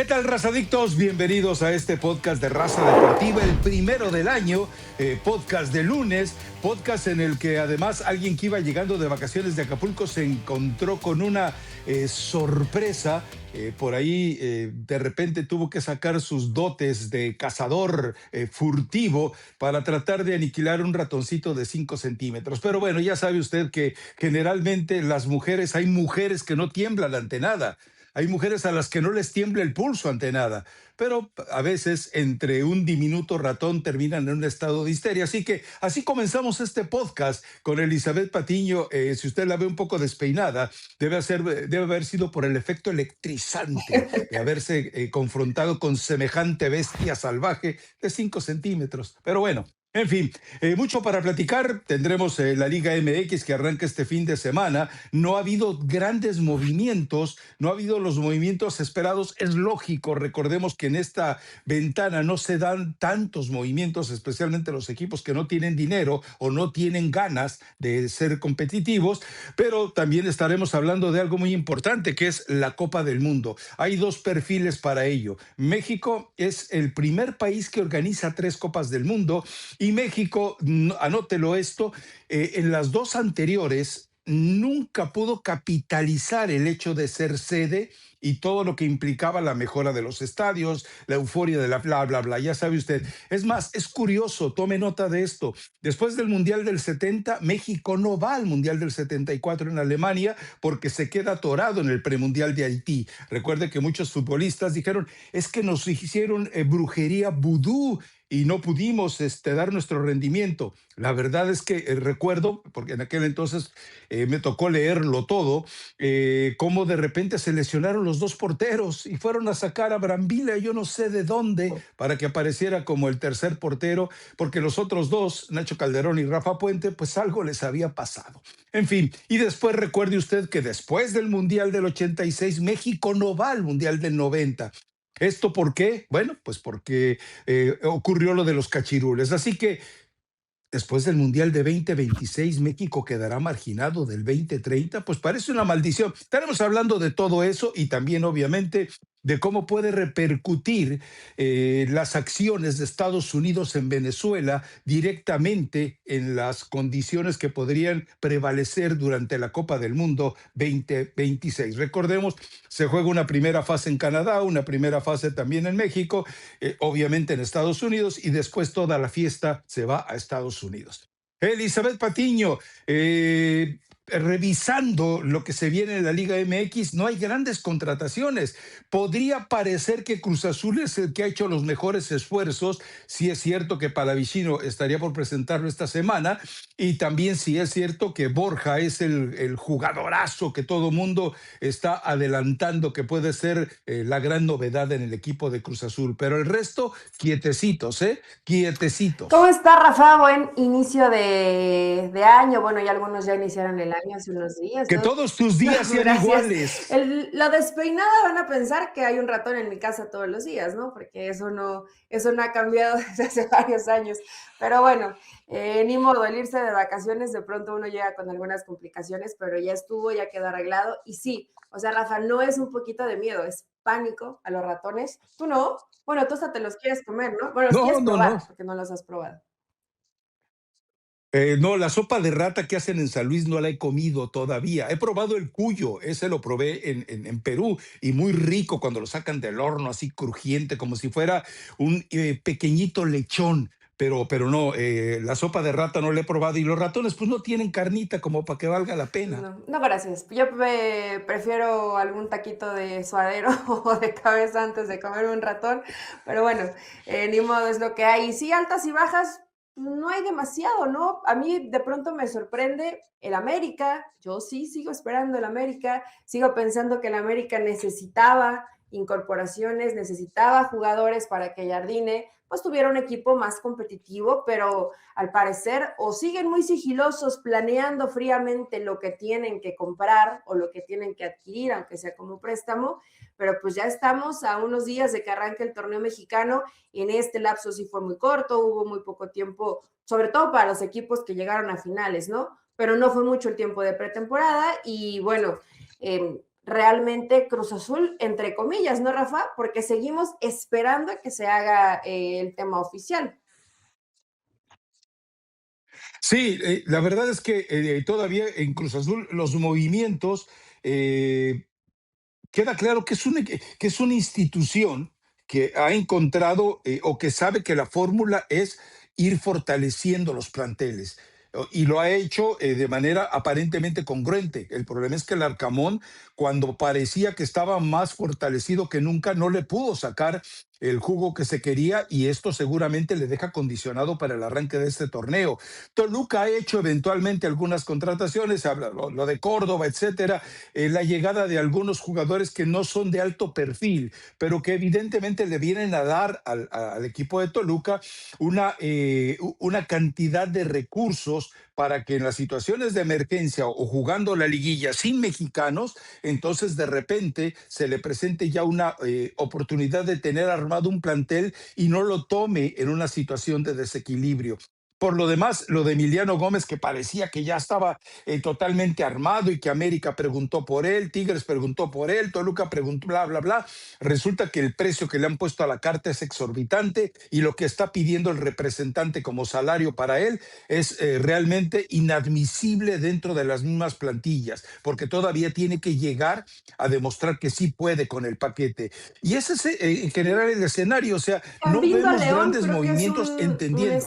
¿Qué tal, razadictos? Bienvenidos a este podcast de Raza Deportiva, el primero del año, podcast de lunes, podcast en el que además alguien que iba llegando de vacaciones de Acapulco se encontró con una sorpresa. Por ahí de repente tuvo que sacar sus dotes de cazador furtivo para tratar de aniquilar un ratoncito de 5 centímetros. Pero bueno, ya sabe usted que generalmente hay mujeres que no tiemblan ante nada. Hay mujeres a las que no les tiembla el pulso ante nada, pero a veces entre un diminuto ratón terminan en un estado de histeria. Así que así comenzamos este podcast con Elizabeth Patiño. Si usted la ve un poco despeinada, debe haber sido por el efecto electrizante de haberse confrontado con semejante bestia salvaje de 5 centímetros. Pero bueno. En fin, mucho para platicar. Tendremos la Liga MX que arranca este fin de semana. No ha habido grandes movimientos, no ha habido los movimientos esperados. Es lógico, recordemos que en esta ventana no se dan tantos movimientos, especialmente los equipos que no tienen dinero o no tienen ganas de ser competitivos, pero también estaremos hablando de algo muy importante, que es la Copa del Mundo. Hay dos perfiles para ello. México es el primer país que organiza 3 Copas del Mundo. Y México, anótelo esto, en las dos anteriores nunca pudo capitalizar el hecho de ser sede y todo lo que implicaba la mejora de los estadios, la euforia de la bla, bla, bla, ya sabe usted. Es más, es curioso, tome nota de esto. Después del Mundial del 70, México no va al Mundial del 74 en Alemania porque se queda atorado en el premundial de Haití. Recuerde que muchos futbolistas dijeron, es que nos hicieron brujería vudú y no pudimos dar nuestro rendimiento. La verdad es que recuerdo, porque en aquel entonces me tocó leerlo todo, cómo de repente se lesionaron los 2 porteros y fueron a sacar a Brambila, yo no sé de dónde, para que apareciera como el tercer portero, porque los otros 2, Nacho Calderón y Rafa Puente, pues algo les había pasado. En fin, y después recuerde usted que después del Mundial del 86, México no va al Mundial del 90. ¿Esto por qué? Bueno, pues porque ocurrió lo de los cachirules. Así que después del Mundial de 2026, México quedará marginado del 2030. Pues parece una maldición. Estaremos hablando de todo eso y también, obviamente, de cómo puede repercutir las acciones de Estados Unidos en Venezuela directamente en las condiciones que podrían prevalecer durante la Copa del Mundo 2026. Recordemos, se juega una primera fase en Canadá, una primera fase también en México, obviamente en Estados Unidos, y después toda la fiesta se va a Estados Unidos. Elizabeth Patiño, revisando lo que se viene en la Liga MX, no hay grandes contrataciones. Podría parecer que Cruz Azul es el que ha hecho los mejores esfuerzos. Sí es cierto que Palavicino estaría por presentarlo esta semana, y también sí es cierto que Borja es el jugadorazo que todo mundo está adelantando que puede ser la gran novedad en el equipo de Cruz Azul. Pero el resto, quietecitos, quietecitos. ¿Cómo está, Rafa? Buen inicio de año. Bueno, ya algunos ya iniciaron el año hace unos días, Que ¿no? todos tus No, días sean gracias. iguales. La despeinada van a pensar que hay un ratón en mi casa todos los días, ¿no? Porque eso no ha cambiado desde hace varios años. Pero bueno, ni modo, el irse de vacaciones, de pronto uno llega con algunas complicaciones, pero ya estuvo, ya quedó arreglado. Y sí, o sea, Rafa, no es un poquito de miedo, es pánico a los ratones. ¿Tú no? Bueno, tú hasta te los quieres comer, ¿no? Bueno, los No, quieres no, no. probar, porque no los has probado. No, la sopa de rata que hacen en San Luis no la he comido todavía. He probado el cuyo, ese lo probé en Perú, y muy rico cuando lo sacan del horno, así crujiente, como si fuera un pequeñito lechón. Pero no, la sopa de rata no la he probado, y los ratones pues no tienen carnita como para que valga la pena. No, no, gracias. Yo prefiero algún taquito de suadero o de cabeza antes de comer un ratón, pero bueno, ni modo, es lo que hay. Y sí, altas y bajas, no hay demasiado, ¿no? A mí de pronto me sorprende el América. Yo sí sigo esperando el América, sigo pensando que el América necesitaba incorporaciones, necesitaba jugadores para que Jardine pues tuviera un equipo más competitivo, pero al parecer o siguen muy sigilosos planeando fríamente lo que tienen que comprar o lo que tienen que adquirir, aunque sea como préstamo, pero pues ya estamos a unos días de que arranque el torneo mexicano y en este lapso sí fue muy corto, hubo muy poco tiempo, sobre todo para los equipos que llegaron a finales, ¿no? Pero no fue mucho el tiempo de pretemporada y bueno, realmente Cruz Azul, entre comillas, ¿no, Rafa? Porque seguimos esperando a que se haga el tema oficial. Sí, la verdad es que todavía en Cruz Azul los movimientos eh, queda claro que que es una institución que ha encontrado o que sabe que la fórmula es ir fortaleciendo los planteles. Y lo ha hecho de manera aparentemente congruente. El problema es que el Arcamón, cuando parecía que estaba más fortalecido que nunca, no le pudo sacar el jugo que se quería y esto seguramente le deja condicionado para el arranque de este torneo. Toluca ha hecho eventualmente algunas contrataciones, lo de Córdoba, etcétera, la llegada de algunos jugadores que no son de alto perfil, pero que evidentemente le vienen a dar al equipo de Toluca una cantidad de recursos para que en las situaciones de emergencia o jugando la liguilla sin mexicanos, entonces de repente se le presente ya una oportunidad de tener armado un plantel y no lo tome en una situación de desequilibrio. Por lo demás, lo de Emiliano Gómez, que parecía que ya estaba totalmente armado y que América preguntó por él, Tigres preguntó por él, Toluca preguntó, bla, bla, bla. Resulta que el precio que le han puesto a la carta es exorbitante y lo que está pidiendo el representante como salario para él es realmente inadmisible dentro de las mismas plantillas, porque todavía tiene que llegar a demostrar que sí puede con el paquete. Y ese es en general el escenario, o sea, no Cambindo a vemos León, grandes creo que es movimientos entendiendo.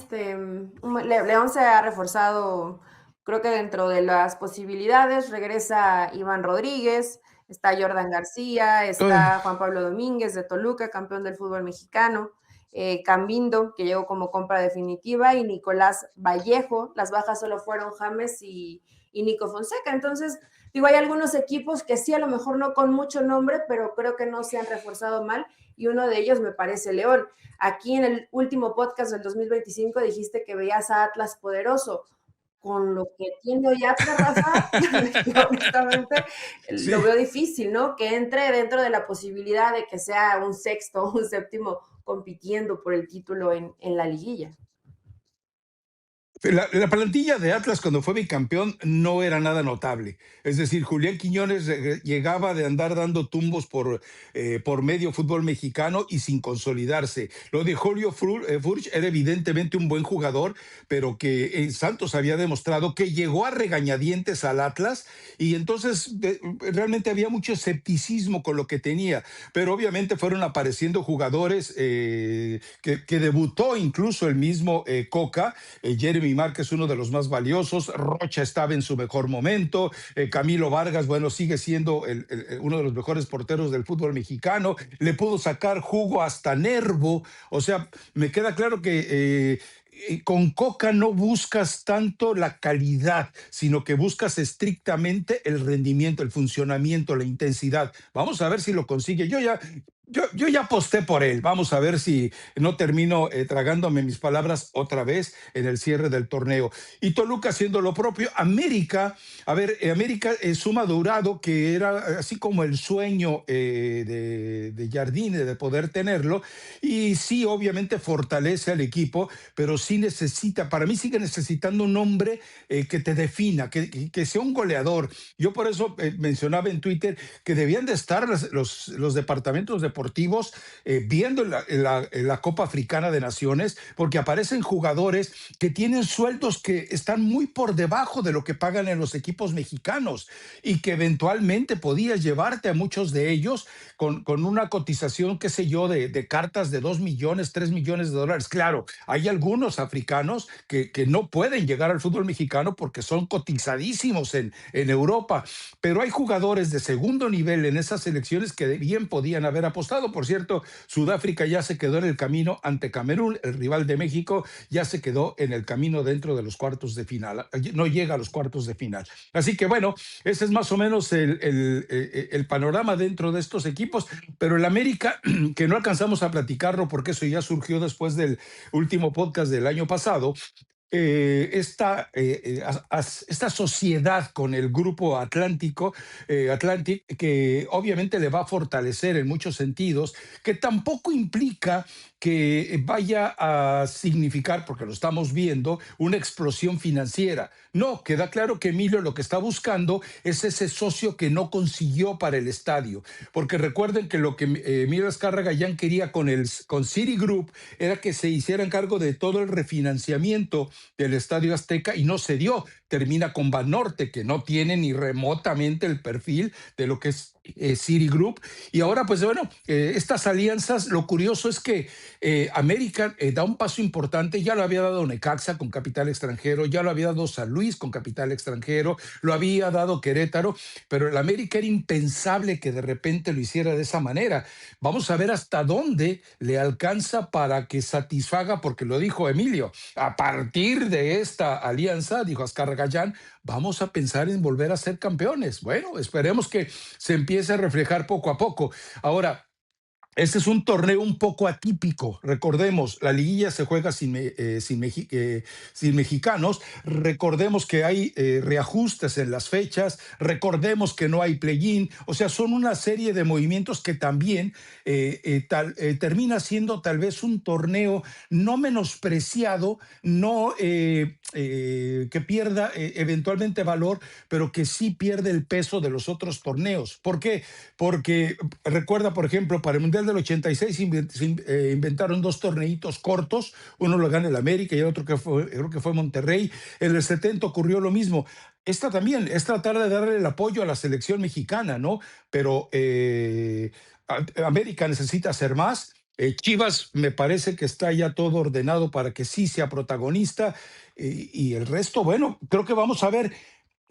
León se ha reforzado, creo que dentro de las posibilidades, regresa Iván Rodríguez, está Jordan García, Ay, está Juan Pablo Domínguez de Toluca, campeón del fútbol mexicano, Cambindo, que llegó como compra definitiva, y Nicolás Vallejo. Las bajas solo fueron James y Nico Fonseca. Entonces, digo, hay algunos equipos que sí, a lo mejor no con mucho nombre, pero creo que no se han reforzado mal, y uno de ellos me parece León. Aquí en el último podcast del 2025 dijiste que veías a Atlas poderoso. Con lo que tiene hoy Atlas, Rafa, yo honestamente lo sí. veo difícil, ¿no? Que entre dentro de la posibilidad de que sea un sexto o un séptimo compitiendo por el título en la liguilla. La plantilla de Atlas cuando fue bicampeón no era nada notable. Es decir, Julián Quiñones llegaba de andar dando tumbos por medio fútbol mexicano y sin consolidarse. Lo de Julio Furch era evidentemente un buen jugador, pero que Santos había demostrado que llegó a regañadientes al Atlas y entonces realmente había mucho escepticismo con lo que tenía. Pero obviamente fueron apareciendo jugadores que debutó incluso el mismo Coca, Jeremy Márquez, uno de los más valiosos, Rocha estaba en su mejor momento, Camilo Vargas, bueno, sigue siendo uno de los mejores porteros del fútbol mexicano, le pudo sacar jugo hasta Nervo, o sea, me queda claro que con Coca no buscas tanto la calidad, sino que buscas estrictamente el rendimiento, el funcionamiento, la intensidad. Vamos a ver si lo consigue. Yo ya aposté por él. Vamos a ver si no termino tragándome mis palabras otra vez en el cierre del torneo. Y Toluca haciendo lo propio. América, a ver, América suma Dourado, que era así como el sueño de Jardine de poder tenerlo. Y sí, obviamente fortalece al equipo, pero sí necesita, para mí sigue necesitando un hombre que te defina, que sea un goleador. Yo por eso mencionaba en Twitter que debían de estar los departamentos deportivos viendo la Copa Africana de Naciones, porque aparecen jugadores que tienen sueldos que están muy por debajo de lo que pagan en los equipos mexicanos y que eventualmente podías llevarte a muchos de ellos con una cotización, qué sé yo, de cartas de 2 millones, 3 millones de dólares. Claro, hay algunos africanos que no pueden llegar al fútbol mexicano porque son cotizadísimos en Europa, pero hay jugadores de segundo nivel en esas selecciones que bien podían haber apostado. Por cierto, Sudáfrica ya se quedó en el camino ante Camerún, el rival de México ya se quedó en el camino dentro de los cuartos de final, no llega a los cuartos de final. Así que bueno, ese es más o menos el panorama dentro de estos equipos, pero el América, que no alcanzamos a platicarlo porque eso ya surgió después del último podcast del año pasado, esta sociedad con el grupo Atlántico, Atlantic, que obviamente le va a fortalecer en muchos sentidos, que tampoco implica que vaya a significar, porque lo estamos viendo, una explosión financiera. No, queda claro que Emilio lo que está buscando es ese socio que no consiguió para el estadio, porque recuerden que lo que Emilio Azcárraga ya quería con Citigroup era que se hicieran cargo de todo el refinanciamiento del Estadio Azteca y no se dio. Termina con Banorte, que no tiene ni remotamente el perfil de lo que es Citigroup. Y ahora, pues bueno, estas alianzas, lo curioso es que América da un paso importante, ya lo había dado Necaxa con capital extranjero, ya lo había dado San Luis con capital extranjero, lo había dado Querétaro, pero el América era impensable que de repente lo hiciera de esa manera. Vamos a ver hasta dónde le alcanza para que satisfaga, porque lo dijo Emilio, a partir de esta alianza, dijo Azcárraga Gallán, vamos a pensar en volver a ser campeones. Bueno, esperemos que se empiece a reflejar poco a poco. Ahora, este es un torneo un poco atípico. Recordemos, la liguilla se juega sin mexicanos. Recordemos que hay reajustes en las fechas. Recordemos que no hay play-in. O sea, son una serie de movimientos que también termina siendo tal vez un torneo no menospreciado, no que pierda eventualmente valor, pero que sí pierde el peso de los otros torneos. ¿Por qué? Porque recuerda, por ejemplo, para el Mundial del 86 se inventaron dos torneitos cortos, uno lo gana el América y el otro creo que fue Monterrey. En el 70 ocurrió lo mismo. Esta también es tratar de darle el apoyo a la selección mexicana, ¿no? Pero América necesita hacer más. Chivas me parece que está ya todo ordenado para que sí sea protagonista y el resto, bueno, creo que vamos a ver.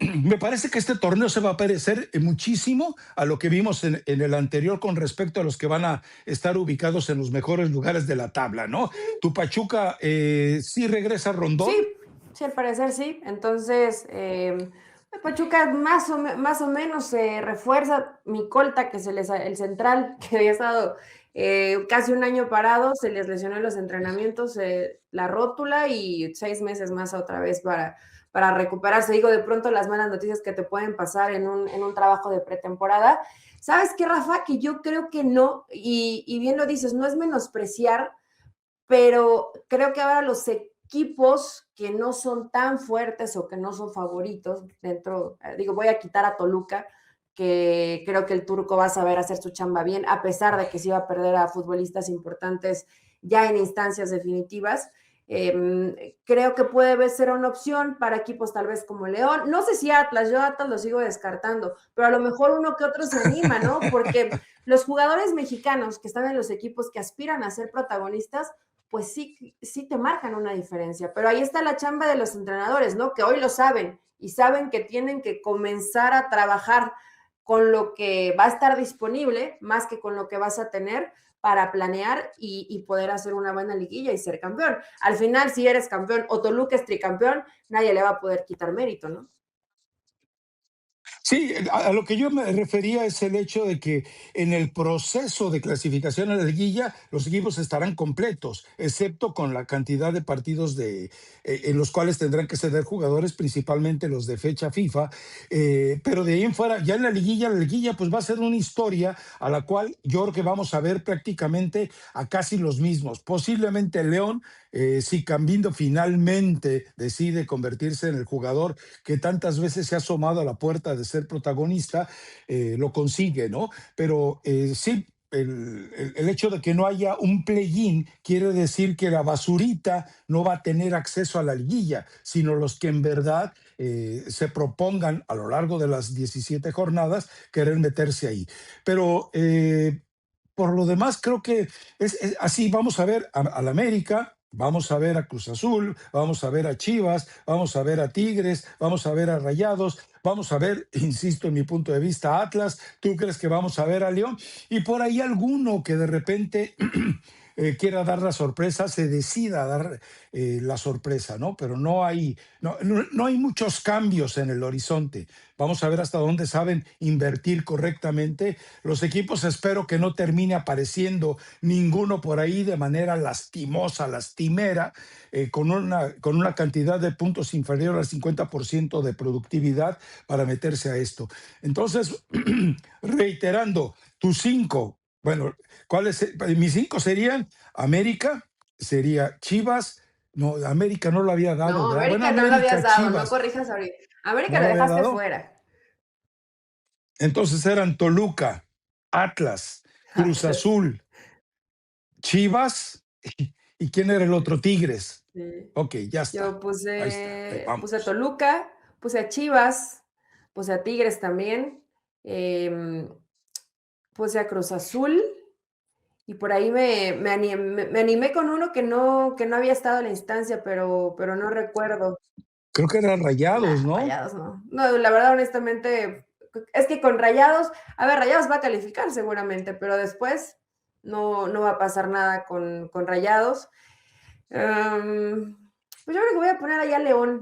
Me parece que este torneo se va a parecer muchísimo a lo que vimos en el anterior con respecto a los que van a estar ubicados en los mejores lugares de la tabla, ¿no? Tu Pachuca sí regresa a Rondón. Sí, sí, al parecer sí. Entonces, Pachuca más o menos se refuerza. Mi colta, que el central, que había estado casi un año parado, se les lesionó en los entrenamientos, la rótula y 6 meses más otra vez para recuperarse. Digo, de pronto las malas noticias que te pueden pasar en un trabajo de pretemporada. ¿Sabes qué, Rafa? Que yo creo que no, y bien lo dices, no es menospreciar, pero creo que ahora los equipos que no son tan fuertes o que no son favoritos dentro, digo, voy a quitar a Toluca, que creo que el turco va a saber hacer su chamba bien, a pesar de que se iba a perder a futbolistas importantes ya en instancias definitivas. Creo que puede ser una opción para equipos tal vez como León. No sé si Atlas, yo Atlas lo sigo descartando, pero a lo mejor uno que otro se anima, ¿no? Porque los jugadores mexicanos que están en los equipos que aspiran a ser protagonistas, pues sí, sí te marcan una diferencia. Pero ahí está la chamba de los entrenadores, ¿no? Que hoy lo saben y saben que tienen que comenzar a trabajar con lo que va a estar disponible más que con lo que vas a tener para planear y poder hacer una buena liguilla y ser campeón. Al final, si eres campeón o Toluca es tricampeón, nadie le va a poder quitar mérito, ¿no? Sí, a lo que yo me refería es el hecho de que en el proceso de clasificación a la liguilla los equipos estarán completos, excepto con la cantidad de partidos en los cuales tendrán que ceder jugadores, principalmente los de fecha FIFA, pero de ahí en fuera, ya en la liguilla pues va a ser una historia a la cual yo creo que vamos a ver prácticamente a casi los mismos. Posiblemente el León, si Cambindo finalmente decide convertirse en el jugador que tantas veces se ha asomado a la puerta de ser protagonista, lo consigue, ¿no? Pero sí, el hecho de que no haya un play-in quiere decir que la basurita no va a tener acceso a la liguilla, sino los que en verdad se propongan a lo largo de las 17 jornadas querer meterse ahí. Pero por lo demás, creo que es así. Vamos a ver al América, vamos a ver a Cruz Azul, vamos a ver a Chivas, vamos a ver a Tigres, vamos a ver a Rayados, vamos a ver, insisto, en mi punto de vista, a Atlas. ¿Tú crees que vamos a ver a León? Y por ahí alguno que de repente quiera dar la sorpresa, se decida a dar la sorpresa, ¿no? Pero no hay muchos cambios en el horizonte. Vamos a ver hasta dónde saben invertir correctamente. Los equipos espero que no termine apareciendo ninguno por ahí de manera lastimosa, lastimera, con una cantidad de puntos inferior al 50% de productividad para meterse a esto. Entonces, reiterando, tus cinco, bueno, ¿cuáles? Mis cinco serían América, sería Chivas, no, América no lo había dado, No, ¿verdad? Bueno, América no lo habías América, dado, no Chivas, corrijas ahorita. América no lo lo había dejaste dado. fuera. Entonces eran Toluca, Atlas, Cruz Atlas. Azul, Chivas, ¿y quién era el otro? Tigres. Sí. Ok, ya Yo está. Ahí está, ahí puse a vamos. Toluca, puse a Chivas, puse a Tigres también, em, puse a Cruz Azul y por ahí me animé con uno que no había estado en la instancia, pero no recuerdo. Creo que eran Rayados, Nah, ¿no? Rayados no. No, la verdad, honestamente, es que con Rayados, a ver, Rayados va a calificar seguramente, pero después no va a pasar nada con Rayados. Pues yo creo que voy a poner allá a León.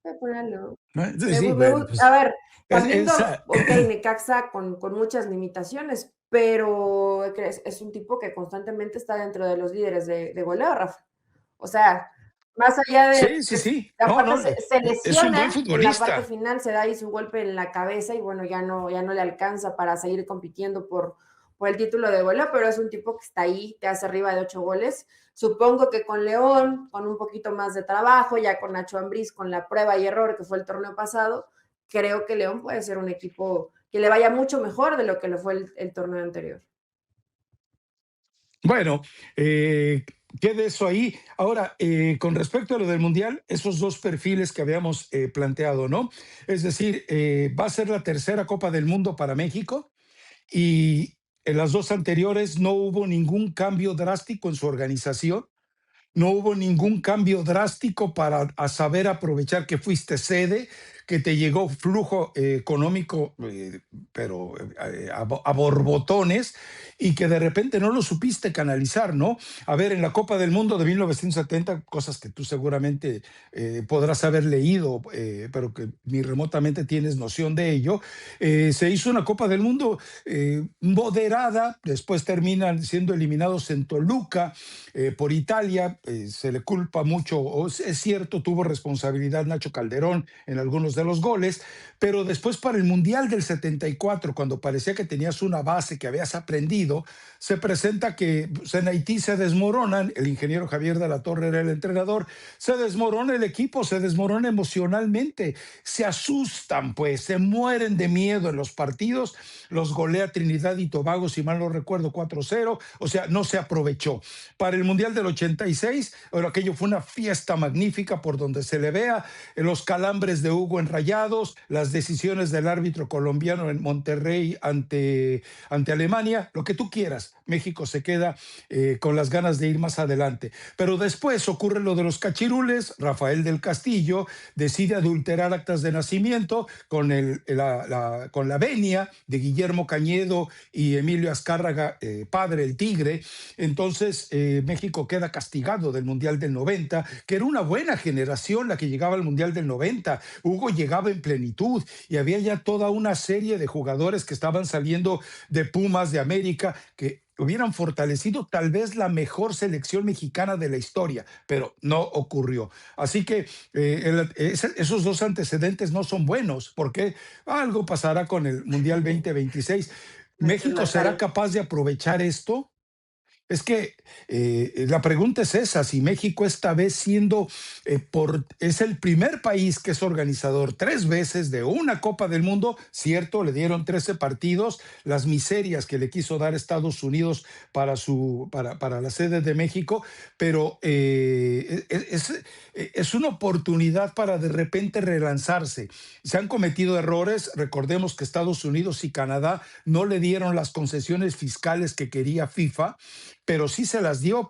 Voy a poner a León. Sí, sí, bueno, A pues ver, también, esa, ok, Necaxa con muchas limitaciones, pero es un tipo que constantemente está dentro de los líderes de goleo, Rafa. O sea, más allá de sí, sí, que sí. No, aparte no, se es un buen lesiona en la parte futbolista. final, se da ahí su golpe en la cabeza y bueno, ya no le alcanza para seguir compitiendo por el título de goleo, pero es un tipo que está ahí, te hace arriba de 8 goles. Supongo que con León, con un poquito más de trabajo, ya con Nacho Ambriz, con la prueba y error que fue el torneo pasado, creo que León puede ser un equipo que le vaya mucho mejor de lo que le fue el torneo anterior. Bueno, quede eso ahí. Ahora, con respecto a lo del Mundial, esos dos perfiles que habíamos planteado, ¿no? Es decir, va a ser la tercera Copa del Mundo para México y en las dos anteriores no hubo ningún cambio drástico en su organización. No hubo ningún cambio drástico para saber aprovechar que fuiste sede, que te llegó flujo económico, pero a borbotones, y que de repente no lo supiste canalizar, ¿no? A ver, en la Copa del Mundo de 1970, cosas que tú seguramente podrás haber leído, pero que ni remotamente tienes noción de ello, se hizo una Copa del Mundo moderada, después terminan siendo eliminados en Toluca, por Italia, se le culpa mucho, es cierto, tuvo responsabilidad Nacho Calderón en algunos de los goles, pero después para el Mundial del 74, cuando parecía que tenías una base que habías aprendido, se presenta que pues, en Haití se desmoronan, el ingeniero Javier de la Torre era el entrenador, se desmorona el equipo, se desmorona emocionalmente, se asustan, pues, se mueren de miedo en los partidos, los golea Trinidad y Tobago, si mal no recuerdo, 4-0, o sea, no se aprovechó. Para el Mundial del 86, bueno, aquello fue una fiesta magnífica por donde se le vea, los calambres de Hugo en Rayados, las decisiones del árbitro colombiano en Monterrey ante Alemania, lo que tú quieras. México se queda con las ganas de ir más adelante. Pero después ocurre lo de los cachirules, Rafael del Castillo decide adulterar actas de nacimiento con la venia de Guillermo Cañedo y Emilio Azcárraga, padre, el Tigre. Entonces, México queda castigado del Mundial del 90, que era una buena generación la que llegaba al Mundial del 90. Hugo llegaba en plenitud y había ya toda una serie de jugadores que estaban saliendo de Pumas, de América, que hubieran fortalecido tal vez la mejor selección mexicana de la historia, pero no ocurrió. Así que esos dos antecedentes no son buenos, porque algo pasará con el Mundial 2026. Nuestro ¿México será natal. capaz de aprovechar esto? Es que la pregunta es esa, si México esta vez es el primer país que es organizador 3 veces de una Copa del Mundo, cierto, le dieron 13 partidos, las miserias que le quiso dar Estados Unidos para la sede de México, pero es una oportunidad para de repente relanzarse. Se han cometido errores, recordemos que Estados Unidos y Canadá no le dieron las concesiones fiscales que quería FIFA, pero sí se las dio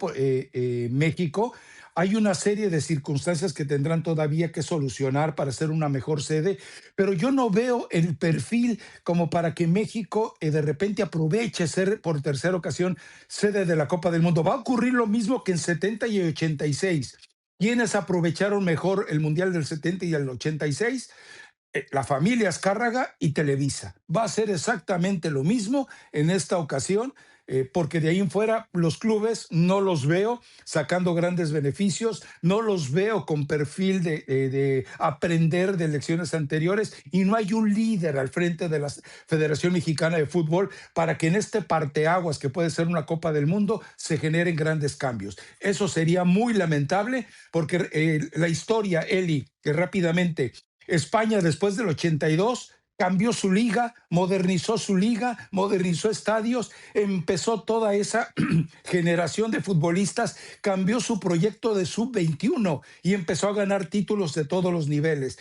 México Hay una serie de circunstancias que tendrán todavía que solucionar para ser una mejor sede, pero yo no veo el perfil como para que México de repente aproveche ser por tercera ocasión sede de la Copa del Mundo. Va a ocurrir lo mismo que en 70 y 86. ¿Quiénes aprovecharon mejor el Mundial del 70 y el 86? La familia Azcárraga y Televisa. Va a ser exactamente lo mismo en esta ocasión, porque de ahí en fuera los clubes no los veo sacando grandes beneficios, no los veo con perfil de aprender de elecciones anteriores y no hay un líder al frente de la Federación Mexicana de Fútbol para que en este parteaguas que puede ser una Copa del Mundo se generen grandes cambios. Eso sería muy lamentable porque la historia, Eli, que rápidamente España después del 82 cambió su liga, modernizó estadios, empezó toda esa generación de futbolistas, cambió su proyecto de sub-21 y empezó a ganar títulos de todos los niveles.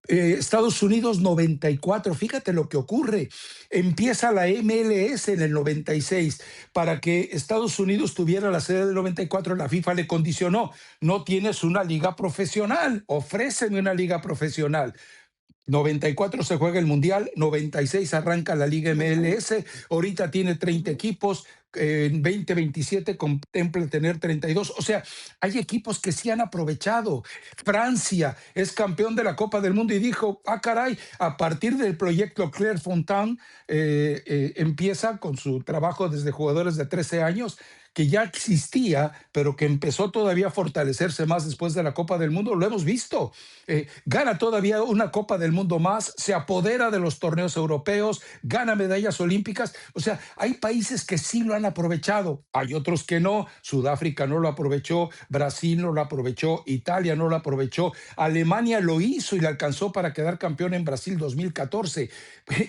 Estados Unidos 94, fíjate lo que ocurre. Empieza la MLS en el 96. Para que Estados Unidos tuviera la sede del 94, la FIFA le condicionó: no tienes una liga profesional, ofréceme una liga profesional. 94 se juega el Mundial, 96 arranca la Liga MLS, ahorita tiene 30 equipos, en 2027 contempla tener 32. O sea, hay equipos que sí han aprovechado. Francia es campeón de la Copa del Mundo y dijo, caray, a partir del proyecto Clairefontaine, empieza con su trabajo desde jugadores de 13 años, que ya existía, pero que empezó todavía a fortalecerse más después de la Copa del Mundo. Lo hemos visto. Gana todavía una Copa del Mundo más, se apodera de los torneos europeos, gana medallas olímpicas. O sea, hay países que sí lo han aprovechado, hay otros que no. Sudáfrica no lo aprovechó, Brasil no lo aprovechó, Italia no lo aprovechó, Alemania lo hizo y le alcanzó para quedar campeón en Brasil 2014.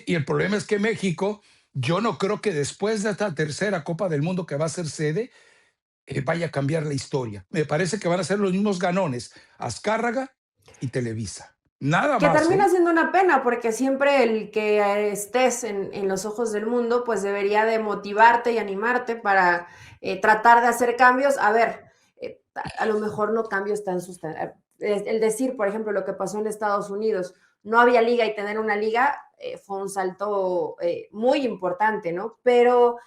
Y el problema es que México, yo no creo que después de esta tercera Copa del Mundo que va a ser sede, vaya a cambiar la historia. Me parece que van a ser los mismos ganones, Azcárraga y Televisa. Nada Que más, termina ¿eh? siendo una pena, porque siempre el que estés en los ojos del mundo, pues debería de motivarte y animarte para tratar de hacer cambios. A ver, a lo mejor no cambios tan sustantivos. El decir, por ejemplo, lo que pasó en Estados Unidos, no había liga y tener una liga fue un salto muy importante, ¿no? Pero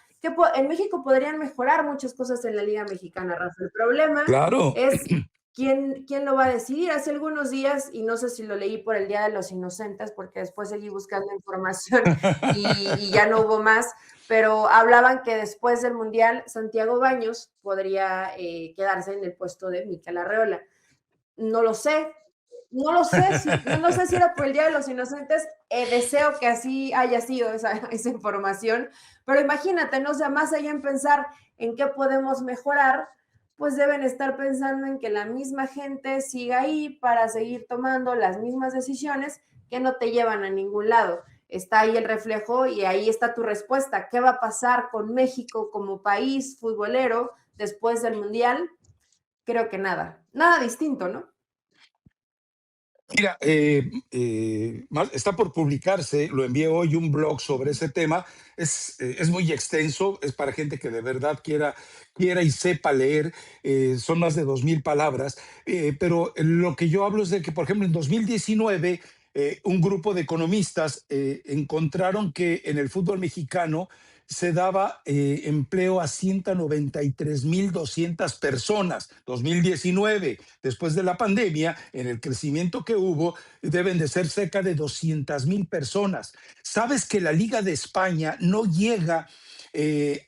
en México podrían mejorar muchas cosas en la Liga Mexicana, Rafa. El problema Claro. es quién lo va a decidir. Hace algunos días, y no sé si lo leí por el Día de los Inocentes, porque después seguí buscando información y ya no hubo más, pero hablaban que después del Mundial, Santiago Baños podría quedarse en el puesto de Mikel Arreola. No lo sé, no sé si era por el Día de los Inocentes, deseo que así haya sido esa información, pero imagínate, no sea, más allá en pensar en qué podemos mejorar, pues deben estar pensando en que la misma gente siga ahí para seguir tomando las mismas decisiones que no te llevan a ningún lado. Está ahí el reflejo y ahí está tu respuesta. ¿Qué va a pasar con México como país futbolero después del Mundial? Creo que nada distinto, ¿no? Mira, está por publicarse, lo envié hoy, un blog sobre ese tema. Es muy extenso, es para gente que de verdad quiera y sepa leer. Son más de 2000 palabras. Pero lo que yo hablo es de que, por ejemplo, en 2019, un grupo de economistas encontraron que en el fútbol mexicano se daba empleo a 193,200 personas. 2019, después de la pandemia, en el crecimiento que hubo, deben de ser cerca de 200,000 personas. Sabes que la Liga de España no llega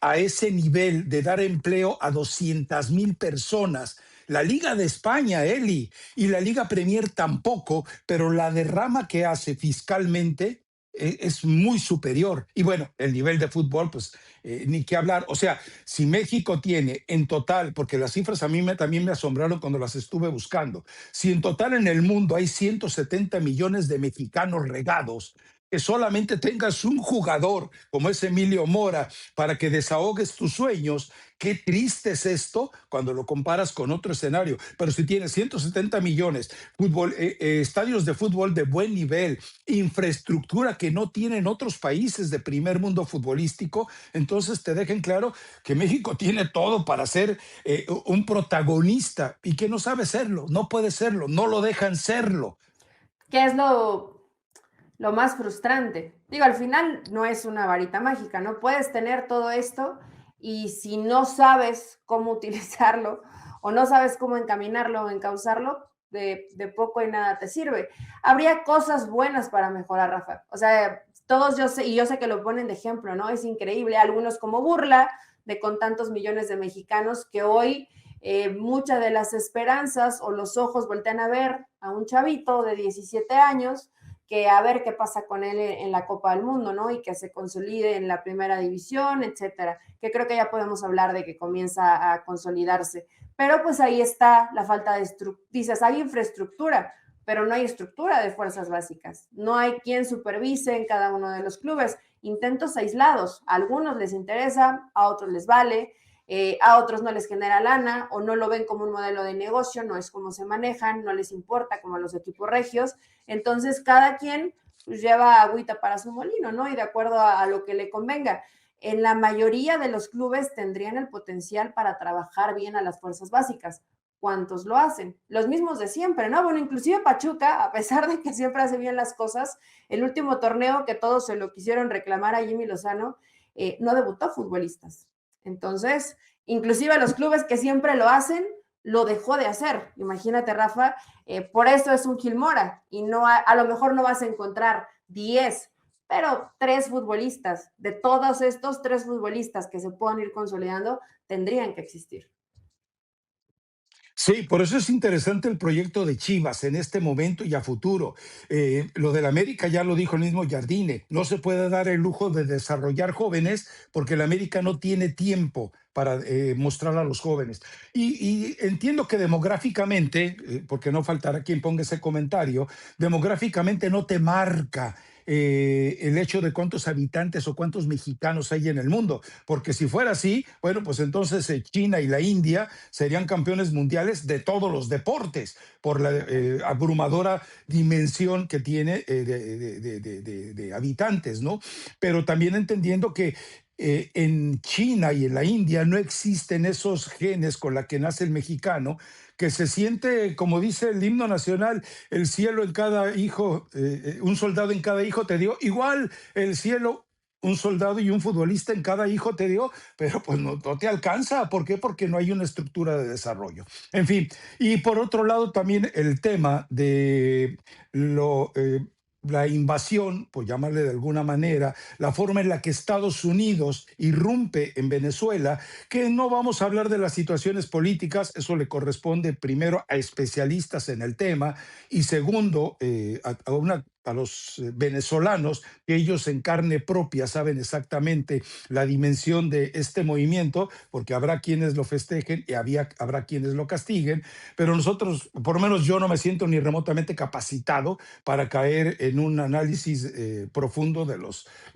a ese nivel de dar empleo a 200,000 personas. La Liga de España, Eli, y la Liga Premier tampoco, pero la derrama que hace fiscalmente es muy superior. Y bueno, el nivel de fútbol, pues ni qué hablar. O sea, si México tiene en total, porque las cifras a mí también me asombraron cuando las estuve buscando, si en total en el mundo hay 170 millones de mexicanos regados, que solamente tengas un jugador como es Emilio Mora para que desahogues tus sueños. Qué triste es esto cuando lo comparas con otro escenario. Pero si tienes 170 millones, estadios de fútbol de buen nivel, infraestructura que no tienen otros países de primer mundo futbolístico, entonces te dejen claro que México tiene todo para ser un protagonista y que no sabe serlo, no puede serlo, no lo dejan serlo. ¿Qué es lo más frustrante? Digo, al final no es una varita mágica, ¿no? Puedes tener todo esto y si no sabes cómo utilizarlo o no sabes cómo encaminarlo o encauzarlo, de poco y nada te sirve. Habría cosas buenas para mejorar, Rafa. O sea, todos yo sé, y yo sé que lo ponen de ejemplo, ¿no? Es increíble, algunos como burla de con tantos millones de mexicanos que hoy muchas de las esperanzas o los ojos voltean a ver a un chavito de 17 años que a ver qué pasa con él en la Copa del Mundo, ¿no? Y que se consolide en la primera división, etcétera. Que creo que ya podemos hablar de que comienza a consolidarse. Pero pues ahí está la falta de dices, hay infraestructura, pero no hay estructura de fuerzas básicas. No hay quien supervise en cada uno de los clubes. Intentos aislados. A algunos les interesa, a otros les vale, a otros no les genera lana o no lo ven como un modelo de negocio, no es como se manejan, no les importa como a los equipos regios. Entonces, cada quien pues, lleva agüita para su molino, ¿no? Y de acuerdo a lo que le convenga. En la mayoría de los clubes tendrían el potencial para trabajar bien a las fuerzas básicas. ¿Cuántos lo hacen? Los mismos de siempre, ¿no? Bueno, inclusive Pachuca, a pesar de que siempre hace bien las cosas, el último torneo que todos se lo quisieron reclamar a Jimmy Lozano, no debutó futbolistas. Entonces, inclusive los clubes que siempre lo hacen, lo dejó de hacer. Imagínate, Rafa, por eso es un Gilmora y no a lo mejor no vas a encontrar 10, pero 3 futbolistas. De todos estos 3 futbolistas que se puedan ir consolidando, tendrían que existir. Sí, por eso es interesante el proyecto de Chivas en este momento y a futuro. Lo del América ya lo dijo el mismo Jardine, no se puede dar el lujo de desarrollar jóvenes porque el América no tiene tiempo para mostrar a los jóvenes. Y entiendo que demográficamente, porque no faltará quien ponga ese comentario, demográficamente no te marca el hecho de cuántos habitantes o cuántos mexicanos hay en el mundo, porque si fuera así, bueno, pues entonces China y la India serían campeones mundiales de todos los deportes por la abrumadora dimensión que tiene de habitantes, ¿no? Pero también entendiendo que en China y en la India no existen esos genes con la que nace el mexicano, que se siente, como dice el himno nacional, el cielo en cada hijo, un soldado en cada hijo te dio, igual el cielo un soldado y un futbolista en cada hijo te dio, pero pues no te alcanza. ¿Por qué? Porque no hay una estructura de desarrollo. En fin, y por otro lado también el tema de la invasión, pues llamarle de alguna manera, la forma en la que Estados Unidos irrumpe en Venezuela, que no vamos a hablar de las situaciones políticas, eso le corresponde primero a especialistas en el tema y segundo a los venezolanos, que ellos en carne propia saben exactamente la dimensión de este movimiento, porque habrá quienes lo festejen y habrá quienes lo castiguen, pero nosotros, por lo menos yo no me siento ni remotamente capacitado para caer en un análisis profundo de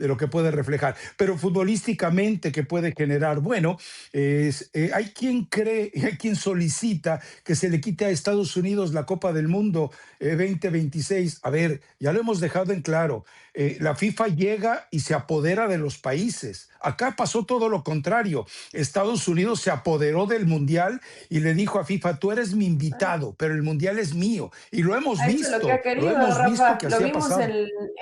lo que puede reflejar. Pero futbolísticamente, ¿qué puede generar? Bueno, hay quien cree, hay quien solicita que se le quite a Estados Unidos la Copa del Mundo 2026. A ver, ya lo hemos dejado en claro. La FIFA llega y se apodera de los países. Acá pasó todo lo contrario. Estados Unidos se apoderó del Mundial y le dijo a FIFA, tú eres mi invitado, pero el Mundial es mío. Y Ha hecho lo que ha lo querido, hemos visto Rafa. que Lo así ha vimos pasado.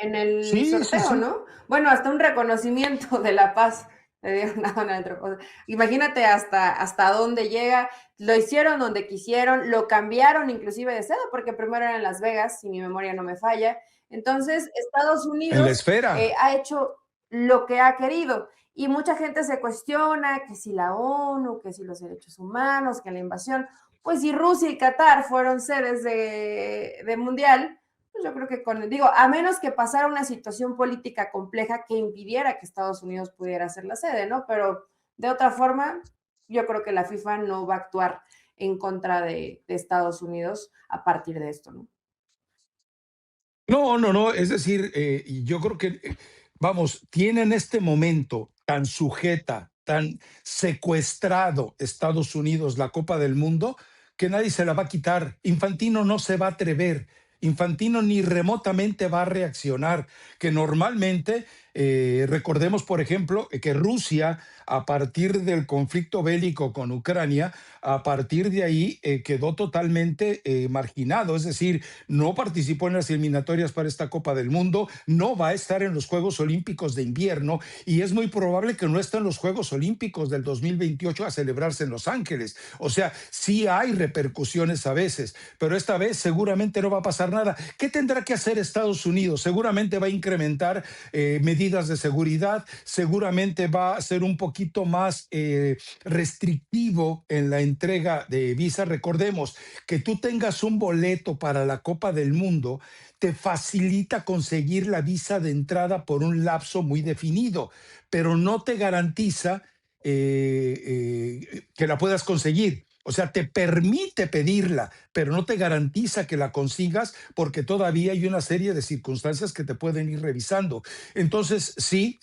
en el Sí, sí, sorteo, sí. ¿no? Bueno, hasta un reconocimiento de la paz le dieron a Donald Trump. O sea, imagínate hasta dónde llega. Lo hicieron donde quisieron, lo cambiaron inclusive de sede, porque primero era en Las Vegas, si mi memoria no me falla. Entonces, Estados En la Unidos esfera. ha hecho lo que ha querido. Y mucha gente se cuestiona que si la ONU, que si los derechos humanos, que la invasión. Pues si Rusia y Qatar fueron sedes de mundial, pues yo creo que digo, a menos que pasara una situación política compleja que impidiera que Estados Unidos pudiera ser la sede, ¿no? Pero de otra forma, yo creo que la FIFA no va a actuar en contra de Estados Unidos a partir de esto, ¿no? No, no, no, es decir, y yo creo que, vamos, tiene en este momento tan sujeta, tan secuestrado Estados Unidos la Copa del Mundo, que nadie se la va a quitar. Infantino no se va a atrever. Infantino ni remotamente va a reaccionar, que normalmente, recordemos, por ejemplo, que Rusia, a partir del conflicto bélico con Ucrania, a partir de ahí quedó totalmente marginado, es decir, no participó en las eliminatorias para esta Copa del Mundo, no va a estar en los Juegos Olímpicos de invierno y es muy probable que no esté en los Juegos Olímpicos del 2028 a celebrarse en Los Ángeles. O sea, sí hay repercusiones a veces, pero esta vez seguramente no va a pasar nada. ¿Qué tendrá que hacer Estados Unidos? Seguramente va a incrementar medidas de seguridad, seguramente va a ser un poquito más restrictivo en la entrega de visas. Recordemos que tú tengas un boleto para la Copa del Mundo te facilita conseguir la visa de entrada por un lapso muy definido, pero no te garantiza que la puedas conseguir. O sea, te permite pedirla, pero no te garantiza que la consigas porque todavía hay una serie de circunstancias que te pueden ir revisando. Entonces, sí,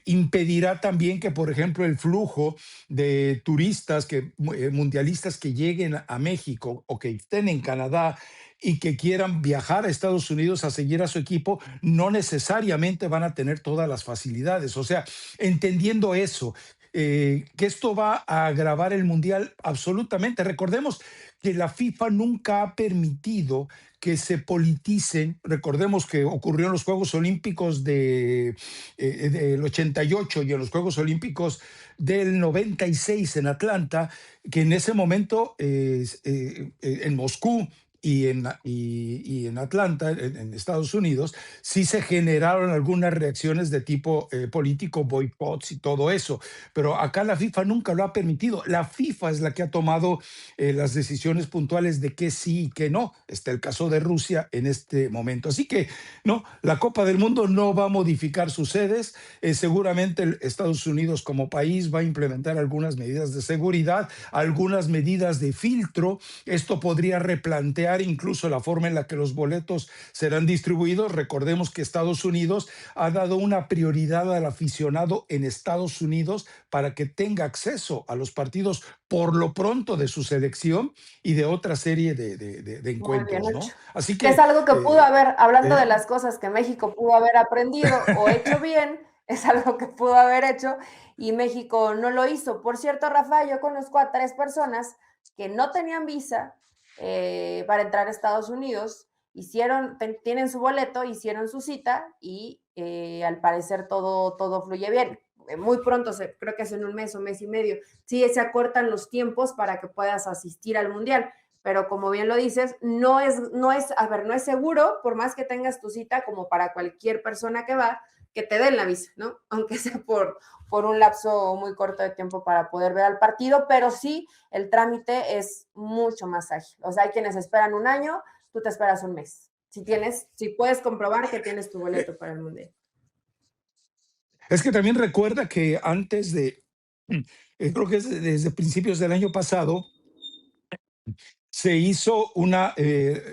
impedirá también que, por ejemplo, el flujo de turistas mundialistas que lleguen a México o que estén en Canadá y que quieran viajar a Estados Unidos a seguir a su equipo, no necesariamente van a tener todas las facilidades. O sea, entendiendo eso, que esto va a agravar el Mundial absolutamente. Recordemos que la FIFA nunca ha permitido que se politicen. Recordemos que ocurrió en los Juegos Olímpicos del 88 y en los Juegos Olímpicos del 96 en Atlanta, que en ese momento en Moscú y en Atlanta, en Estados Unidos, sí se generaron algunas reacciones de tipo político, boicots y todo eso, pero acá la FIFA nunca lo ha permitido. La FIFA es la que ha tomado las decisiones puntuales de qué sí y qué no. Está el caso de Rusia en este momento. Así que, no, la Copa del Mundo no va a modificar sus sedes. Seguramente Estados Unidos como país va a implementar algunas medidas de seguridad, algunas medidas de filtro. Esto podría replantear incluso la forma en la que los boletos serán distribuidos. Recordemos que Estados Unidos ha dado una prioridad al aficionado en Estados Unidos para que tenga acceso a los partidos por lo pronto de su selección y de otra serie de Muy bien encuentros, hecho. ¿no? Así Que es que, algo que pudo haber, hablando de eh, las cosas que México pudo haber aprendido o hecho bien, es algo que pudo haber hecho y México no lo hizo. Por cierto, Rafa, yo conozco a 3 personas que no tenían visa para entrar a Estados Unidos, tienen su boleto, hicieron su cita y al parecer todo fluye bien. Muy pronto, creo que es en un mes o mes y medio, sí se acortan los tiempos para que puedas asistir al Mundial, pero como bien lo dices, no es seguro, por más que tengas tu cita, como para cualquier persona que va, que te den la visa, ¿no? Aunque sea por un lapso muy corto de tiempo para poder ver al partido, pero sí el trámite es mucho más ágil. O sea, hay quienes esperan un año, tú te esperas un mes. Si puedes comprobar que tienes tu eh, boleto para el Mundial. es que también recuerda que antes de, creo que es desde principios del año pasado, se hizo una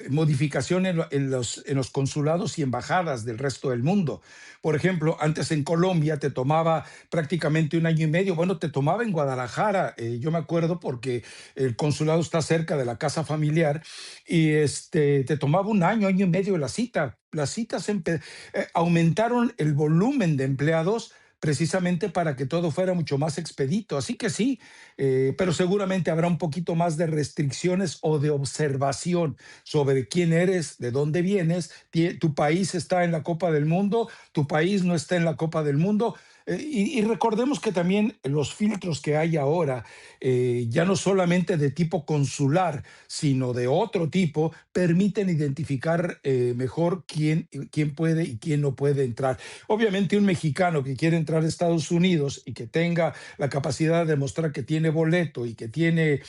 modificación en los consulados y embajadas del resto del mundo. Por ejemplo, antes en Colombia te tomaba prácticamente un año y medio. Bueno, te tomaba en Guadalajara. Yo me acuerdo porque el consulado está cerca de la casa familiar y te tomaba un año, año y medio la cita. Las citas aumentaron el volumen de empleados precisamente para que todo fuera mucho más expedito. Así que sí, pero seguramente habrá un poquito más de restricciones o de observación sobre quién eres, de dónde vienes, tu país está en la Copa del Mundo, tu país no está en la Copa del Mundo. Y recordemos que también los filtros que hay ahora, ya no solamente de tipo consular, sino de otro tipo, permiten identificar mejor quién puede y quién no puede entrar. Obviamente un mexicano que quiere entrar a Estados Unidos y que tenga la capacidad de demostrar que tiene boleto y que tiene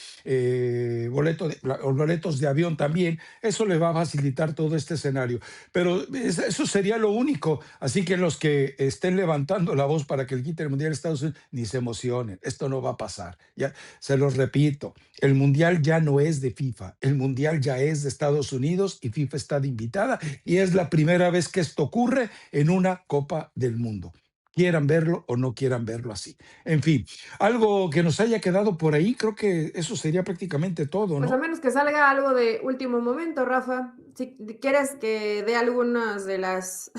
boletos de avión también, eso le va a facilitar todo este escenario. Pero eso sería lo único. Así que los que estén levantando la voz votos para que le quiten el Mundial a Estados Unidos, ni se emocionen, esto no va a pasar. Ya, se los repito, el Mundial ya no es de FIFA, el Mundial ya es de Estados Unidos y FIFA está de invitada y es la primera vez que esto ocurre en una Copa del Mundo. Quieran verlo o no quieran verlo así. En fin, algo que nos haya quedado por ahí, creo que eso sería prácticamente todo, Pues a ¿no? menos que salga algo de último momento, Rafa. Si quieres que dé algunas de las...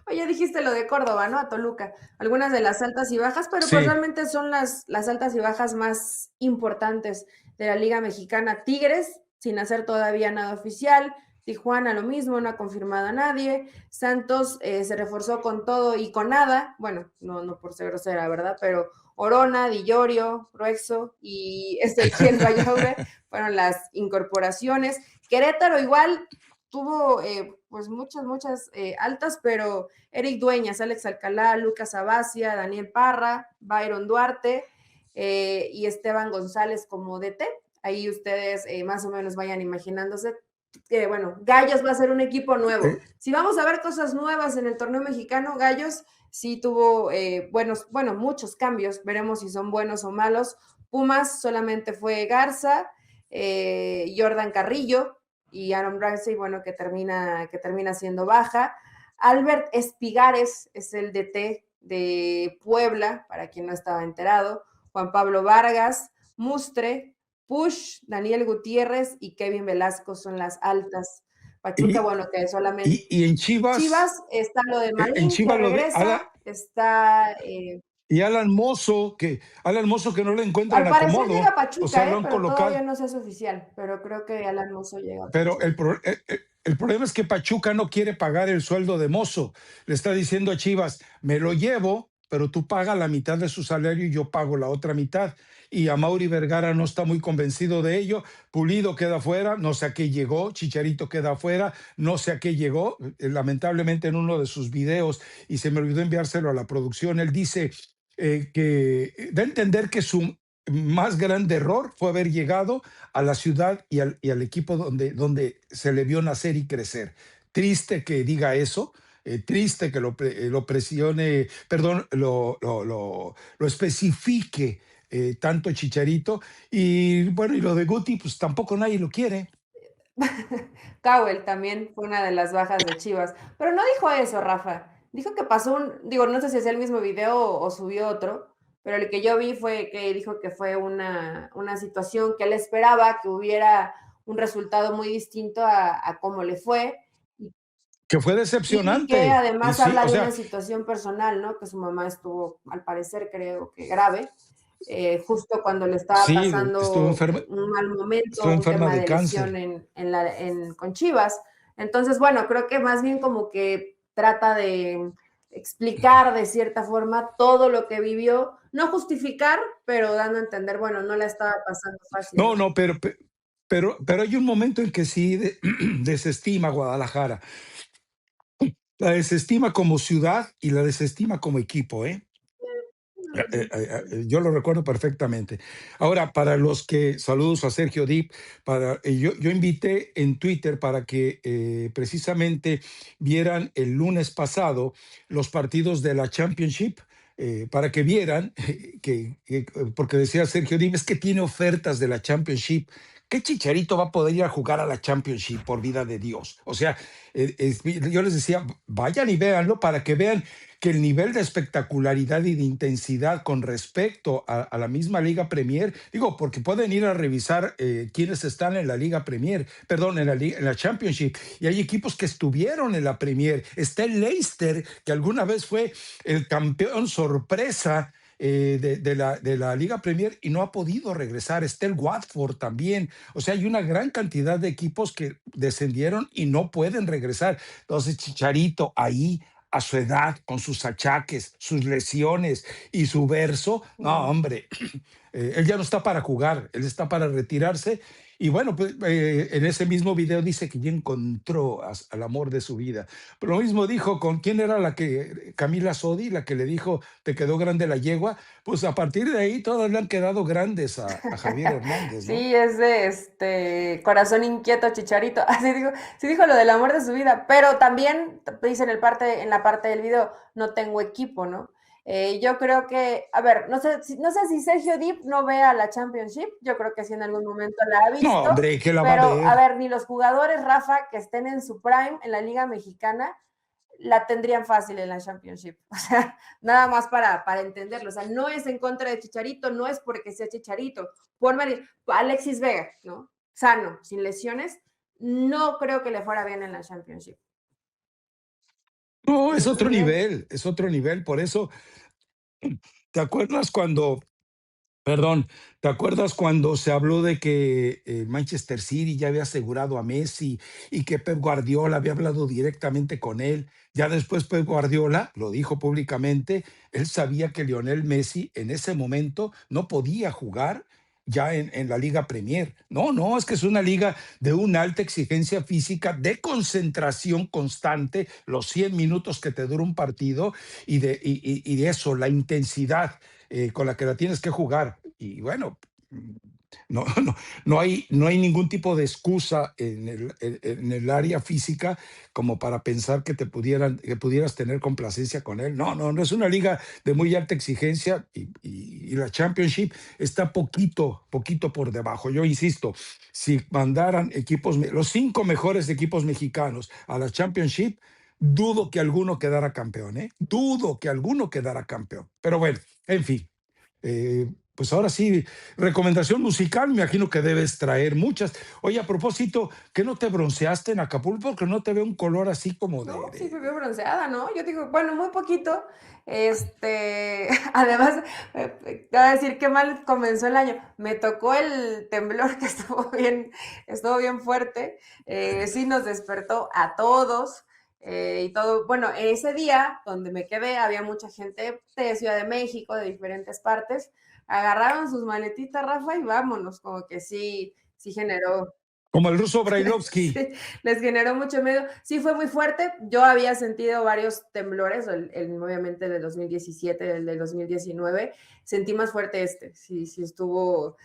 Oye, dijiste lo de Córdoba, ¿no? A Toluca. Algunas de las altas y bajas, pero pues Sí. realmente son las altas y bajas más importantes de la Liga Mexicana. Tigres, sin hacer todavía nada oficial. Tijuana lo mismo, no ha confirmado a nadie. Santos se reforzó con todo y con nada. Bueno, no por ser grosera, ¿verdad? Pero Orona, Di Llorio, Ruexo y Ezequiel Bayaure fueron las incorporaciones. Querétaro igual tuvo pues muchas altas, pero Eric Dueñas, Alex Alcalá, Lucas Abacia, Daniel Parra, Byron Duarte y Esteban González como DT. Ahí ustedes más o menos vayan imaginándose que, bueno, Gallos va a ser un equipo nuevo. Si vamos a ver cosas nuevas en el torneo mexicano, Gallos sí tuvo muchos cambios. Veremos si son buenos o malos. Pumas solamente fue Garza, Jordan Carrillo y Aaron Ramsey, bueno, que termina siendo baja. Albert Espigares es el DT de Puebla, para quien no estaba enterado. Juan Pablo Vargas, Mustre, Push, Daniel Gutiérrez y Kevin Velasco son las altas. Pachuca, Y, bueno, que solamente. y en Chivas, Chivas, está lo de en Marín, que Chivas lo de regresa, está... y Alan Mozo que no le encuentran al parecer llega acomodo, a o sea, Pachuca, lo han pero todavía colocado. no se hace oficial, pero creo que Alan Mozo llega a Pero Pachuca. el problema es que Pachuca no quiere pagar el sueldo de Mozo. Le está diciendo a Chivas, me lo llevo, pero tú pagas la mitad de su salario y yo pago la otra mitad. Y a Mauri Vergara no está muy convencido de ello. Pulido queda fuera, no sé a qué llegó. Chicharito queda fuera, no sé a qué llegó. Lamentablemente en uno de sus videos, y se me olvidó enviárselo a la producción, él dice que da a entender que su más grande error fue haber llegado a la ciudad y al equipo donde se le vio nacer y crecer. Triste que diga eso, triste que lo presione, perdón, lo especifique tanto Chicharito. Y bueno, y lo de Guti, pues tampoco nadie lo quiere. Cowell también fue una de las bajas de Chivas. Pero no dijo eso, Rafa. Dijo que pasó no sé si es el mismo video o subió otro, pero el que yo vi fue que dijo que fue una situación que él esperaba que hubiera un resultado muy distinto a cómo le fue. Que fue Y que decepcionante. Y además sí, habla o de sea, una situación personal, ¿no? Que su mamá estuvo, al parecer, creo que grave, justo cuando le estaba sí, pasando un mal estuvo momento, un enferma tema de de lesión cáncer. con Chivas. Entonces, bueno, creo que más bien como que trata de explicar de cierta forma todo lo que vivió, no justificar, pero dando a entender, bueno, no la estaba pasando fácil, No, ¿no? no, pero hay un momento en que sí desestima Guadalajara. La desestima como ciudad y la desestima como equipo, ¿eh? Yo lo recuerdo perfectamente. Ahora, para los que, saludos a Sergio Dip, yo invité en Twitter para que precisamente vieran el lunes pasado los partidos de la Championship, para que vieran, porque decía Sergio Dip, es que tiene ofertas de la Championship. ¿Qué Chicharito va a poder ir a jugar a la Championship, por vida de Dios? O sea, yo les decía, vayan y véanlo para que vean que el nivel de espectacularidad y de intensidad con respecto a la misma Liga Premier, digo, porque pueden ir a revisar quiénes están en la Liga Premier, perdón, en la Championship, y hay equipos que estuvieron en la Premier. Está el Leicester, que alguna vez fue el campeón sorpresa de la Liga Premier y no ha podido regresar. Está el Watford también. O sea, hay una gran cantidad de equipos que descendieron y no pueden regresar. Entonces, Chicharito ahí a su edad, con sus achaques, sus lesiones y su verso, no, hombre, él ya no está para jugar, él está para retirarse. Y bueno, pues, en ese mismo video dice que ya encontró al amor de su vida. Pero lo mismo dijo con quién era Camila Sodi, la que le dijo, te quedó grande la yegua. Pues a partir de ahí todas le han quedado grandes a Javier Hernández, ¿no? Sí, es de corazón inquieto, Chicharito. Así digo, sí dijo lo del amor de su vida, pero también dice en la parte del video, no tengo equipo, ¿no? Yo creo que, a ver, no sé si Sergio Dip no ve a la Championship, yo creo que sí en algún momento la ha No, visto, hombre, que la va a pero a ver. ver, ni los jugadores, Rafa, que estén en su prime en la Liga Mexicana, la tendrían fácil en la Championship. O sea, nada más para entenderlo. O sea, no es en contra de Chicharito, no es porque sea Chicharito. Ponme Alexis Vega, ¿no? Sano, sin lesiones, no creo que le fuera bien en la Championship. No, ¿Me entiendes? es otro nivel. Por eso, ¿te acuerdas cuando Perdón, ¿te acuerdas cuando se habló de que Manchester City ya había asegurado a Messi y que Pep Guardiola había hablado directamente con él? Ya después Pep Guardiola lo dijo públicamente, él sabía que Lionel Messi en ese momento no podía jugar ya en la Liga Premier. No, no, es que es una liga de una alta exigencia física, de concentración constante, los 100 minutos que te dura un partido y de eso, la intensidad con la que la tienes que jugar. Y bueno, no, no hay ningún tipo de excusa en el área física como para pensar que pudieras tener complacencia con él. No, no, no es una liga de muy alta exigencia y la Championship está poquito por debajo. Yo insisto, si mandaran los 5 mejores equipos mexicanos a la Championship, dudo que alguno quedara campeón, ¿eh? Dudo que alguno quedara campeón. Pero bueno, en fin. Pues ahora sí, recomendación musical, me imagino que debes traer muchas. Oye, a propósito, ¿que no te bronceaste en Acapulco? Porque no te veo un color así como No, sí me veo bronceada, ¿no? Yo digo, bueno, muy poquito. Además, te voy a decir qué mal comenzó el año. Me tocó el temblor que estuvo bien fuerte. Sí nos despertó a todos. Y todo, bueno, ese día donde me quedé había mucha gente de Ciudad de México, de diferentes partes. Agarraron sus maletitas, Rafa, y vámonos, como que sí, sí generó. como el ruso Brailovsky. Sí, les generó mucho miedo. Sí, fue muy fuerte. Yo había sentido varios temblores, obviamente el de 2017, el de 2019. Sentí más fuerte este. Sí, sí, estuvo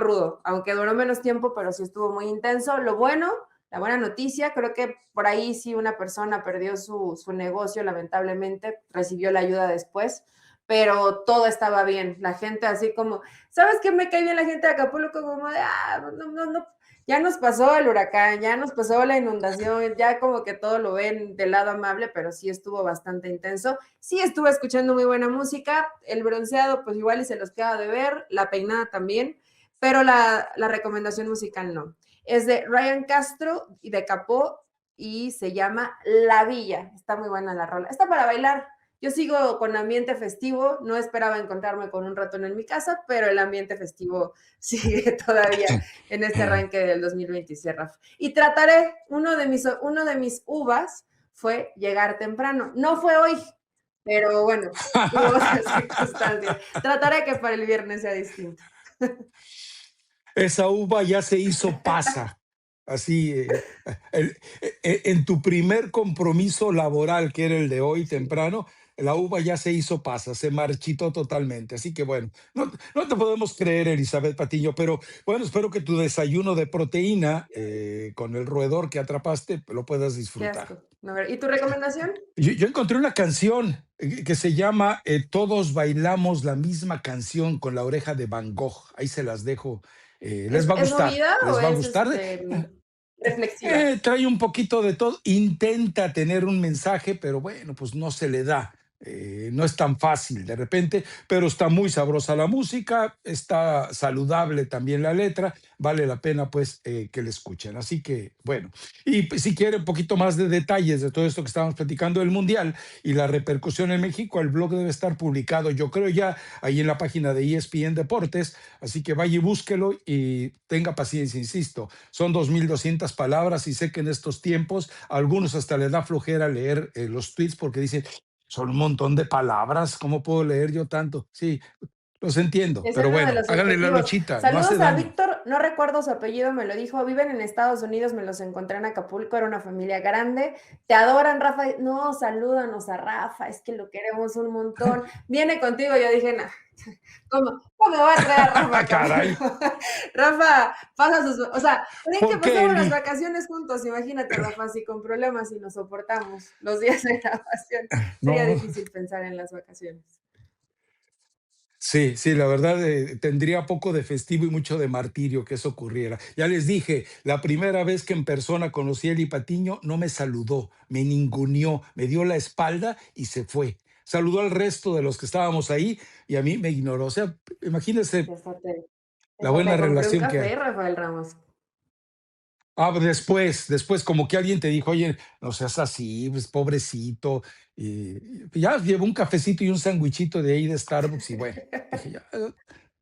rudo. Aunque duró menos tiempo, pero sí estuvo muy intenso. La buena noticia, creo que por ahí sí una persona perdió su negocio, lamentablemente, recibió la ayuda después, pero todo estaba bien. La gente así como, ¿sabes qué me cae bien la gente de Acapulco? Como de, no, ya nos pasó el huracán, ya nos pasó la inundación, ya como que todo lo ven del lado amable, pero sí estuvo bastante intenso. Sí estuve escuchando muy buena música, el bronceado pues igual y se los queda de ver, la peinada también, pero la recomendación musical no. Es de Ryan Castro y de Capó y se llama La Villa. Está muy buena la rola. Está para bailar. Yo sigo con ambiente festivo, no esperaba encontrarme con un ratón en mi casa, pero el ambiente festivo sigue todavía en este arranque del 2026, Rafa. Y trataré, uno de mis uvas fue llegar temprano. No fue hoy, pero bueno, hubo otras circunstancias. Trataré que para el viernes sea distinto. Esa uva ya se hizo pasa. Así, en tu primer compromiso laboral, que era el de hoy temprano, la uva ya se hizo pasa, se marchitó totalmente. Así que bueno, no te podemos creer, Elizabeth Patiño, pero bueno, espero que tu desayuno de proteína con el roedor que atrapaste lo puedas Qué disfrutar. asco. A ver, ¿y tu recomendación? Yo encontré una canción que se llama Todos bailamos la misma canción con la oreja de Van Gogh. Ahí se las dejo. Les va a ¿Es gustar, movida o les va a es gustar. reflexiva? Trae un poquito de todo, intenta tener un mensaje, pero bueno, pues no se le da. No es tan fácil de repente, pero está muy sabrosa la música, está saludable también la letra, vale la pena pues que la escuchen. Así que bueno, y pues, si quieren un poquito más de detalles de todo esto que estábamos platicando del Mundial y la repercusión en México, el blog debe estar publicado, yo creo ya ahí en la página de ESPN Deportes, así que vaya y búsquelo y tenga paciencia, insisto, son 2,200 palabras y sé que en estos tiempos a algunos hasta les da flojera leer los tweets porque dicen, son un montón de palabras, ¿cómo puedo leer yo tanto? Sí, los entiendo, Es pero uno de bueno, los háganle la objetivos. luchita, no hace Saludos a daño. Víctor, no recuerdo su apellido, me lo dijo, viven en Estados Unidos, me los encontré en Acapulco, era una familia grande, te adoran, Rafa. No, salúdanos a Rafa, es que lo queremos un montón. Viene contigo, yo dije, no, ¿cómo va a traer a Rafa a Caray, Acapulco? Rafa, o sea, creen que ¿por qué, pasamos las Eli? vacaciones juntos, imagínate, Rafa, así con problemas y nos soportamos los días de grabación, sería No, difícil pensar en las vacaciones. Sí, sí, la verdad tendría poco de festivo y mucho de martirio que eso ocurriera. Ya les dije, la primera vez que en persona conocí a Eli Patiño no me saludó, me ninguneó, me dio la espalda y se fue. Saludó al resto de los que estábamos ahí y a mí me ignoró. O sea, imagínense Y la hasta buena te compré un relación que hay. café, Rafael Ramos. Ah, después, como que alguien te dijo, oye, no seas así, pues pobrecito. Y ya llevo un cafecito y un sandwichito de ahí de Starbucks y bueno, dije, ya,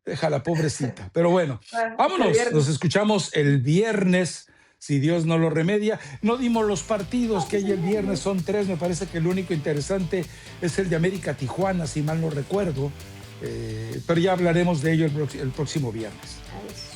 déjala, pobrecita. Pero bueno, Ah, hasta el vámonos, nos viernes. escuchamos el viernes, si Dios no lo remedia. No dimos los partidos No, que pues hay el el viernes, viernes. son tres, me parece que el único interesante es el de América Tijuana, si mal no recuerdo. Pero ya hablaremos de ello el próximo viernes. Adiós.